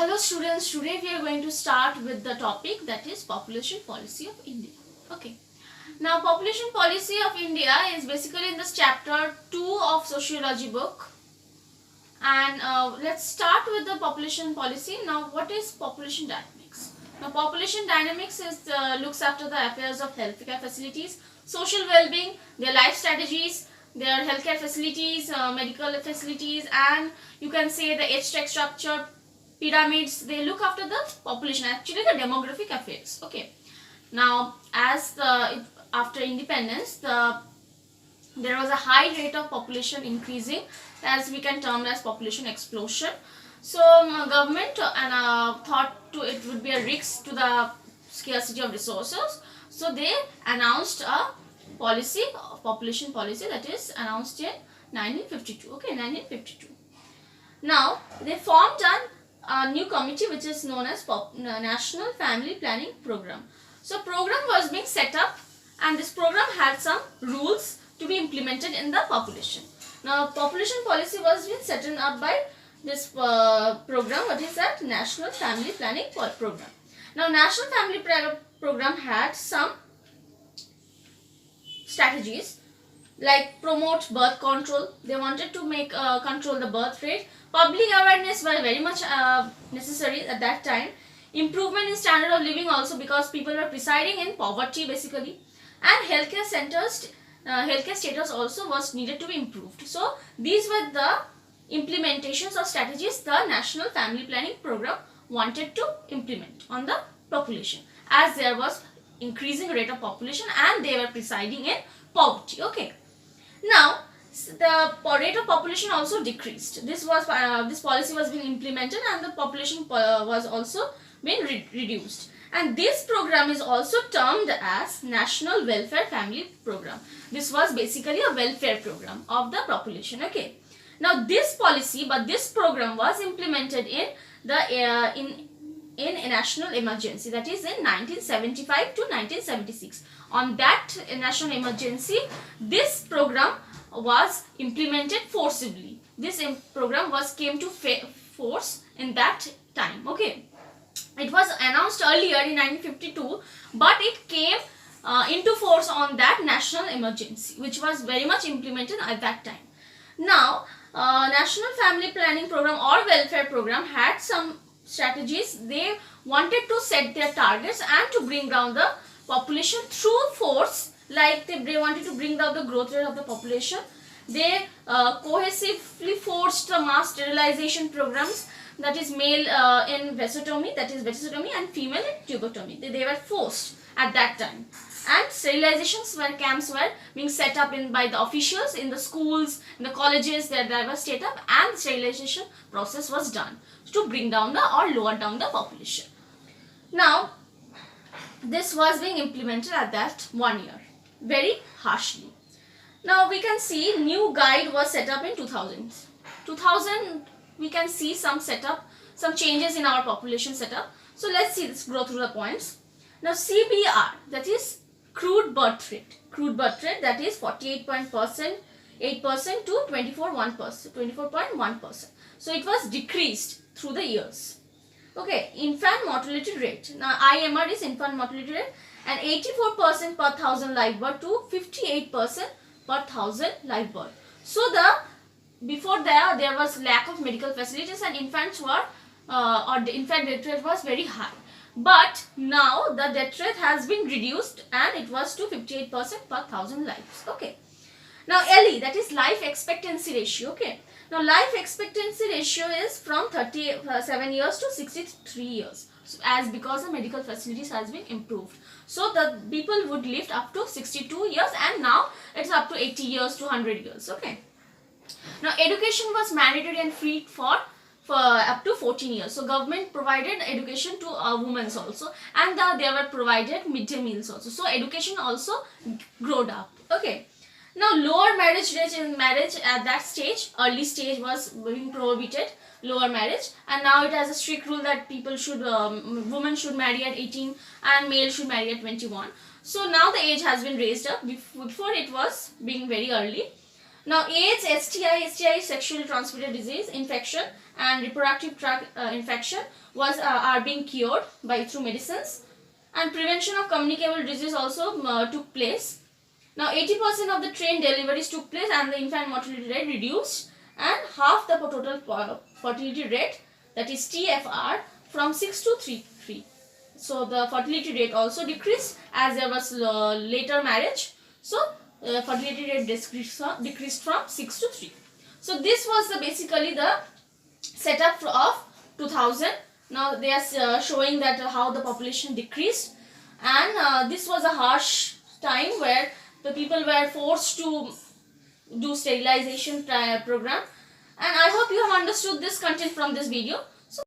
Hello students, today we are going to start with the topic that is population policy of India. Okay. Now population policy of India is basically in this chapter 2 of Sociology book. And let's start with the population policy. Now what is population dynamics? Now population dynamics is looks after the affairs of healthcare facilities, social well-being, their life strategies, their healthcare facilities, medical facilities, and you can say the age tax structure, pyramids. They look after the population, actually the demographic affairs. Okay. Now as after independence, there was a high rate of population increasing, as we can term as population explosion. So government thought it would be a risk to the scarcity of resources. So they announced a policy, population policy, that is announced in 1952. Okay, 1952. Now they formed a new committee which is known as National Family Planning Program. So program was being set up, and this program had some rules to be implemented in the population. Now population policy was being set up by this program, what is that? National Family Planning Program. Now National Family Program had some strategies like promote birth control. They wanted to make control the birth rate. Public awareness were very much necessary at that time. Improvement in standard of living also, because people were residing in poverty basically, and healthcare centers, healthcare status also was needed to be improved. So these were the implementations or strategies the National Family Planning Program wanted to implement on the population, as there was increasing rate of population and they were residing in poverty. Okay. Now the rate of population also decreased. This policy was being implemented and the population was also being reduced. And this program is also termed as National Welfare Family Program. This was basically a welfare program of the population. Okay. Now this policy, this program was implemented in the in a national emergency, that is in 1975 to 1976. On that national emergency, this program was implemented forcibly. This program came to force in that time. Okay. It was announced earlier in 1952, but it came into force on that national emergency, which was very much implemented at that time. Now National Family Planning Program or Welfare Program had some strategies. They wanted to set their targets and to bring down the population through force, like they wanted to bring down the growth rate of the population. They cohesively forced the mass sterilization programs, that is male in vasectomy, and female in tubertomy. They were forced at that time. And sterilizations camps were being set up by the officials in the schools, in the colleges. They were set up, and the sterilization process was done to bring down or lower down the population. Now this was being implemented at that 1 year, very harshly. Now we can see new guide was set up in 2000. We can see some changes in our population setup. So let's go through the points. Now CBR, that is crude birth rate, that is 48.8% to 24.1%. So it was decreased through the years. Okay, infant mortality rate. Now IMR is infant mortality rate, and 84% per thousand live birth to 58% per thousand live birth. So before there was lack of medical facilities, and infants were or the infant death rate was very high. But now the death rate has been reduced and it was to 58% per thousand lives. Okay. Now LE, that is life expectancy ratio. Okay. Now life expectancy ratio is from 37 years to 63 years, because the medical facilities has been improved. So the people would live up to 62 years, and now it's up to 80 years to 100 years. Okay. Now education was mandatory and free for up to 14 years. So government provided education to women also, and they were provided midday meals also. So education also growed up. Okay. Now lower marriage rate in marriage at that stage, early stage, was being prohibited, lower marriage, and now it has a strict rule that women should marry at 18 and male should marry at 21. So now the age has been raised up. Before it was being very early. Now AIDS, STI is sexually transmitted disease infection, and reproductive tract infection are being cured by through medicines, and prevention of communicable disease also took place. Now 80% of the train deliveries took place and the infant mortality rate reduced, and half the total fertility rate, that is TFR, from 6 to 3. So the fertility rate also decreased as there was later marriage. So fertility rate decreased from 6 to 3. So this was basically the setup of 2000. Now they are showing that how the population decreased, and this was a harsh time where the people were forced to do sterilization program. And I hope you have understood this content from this video.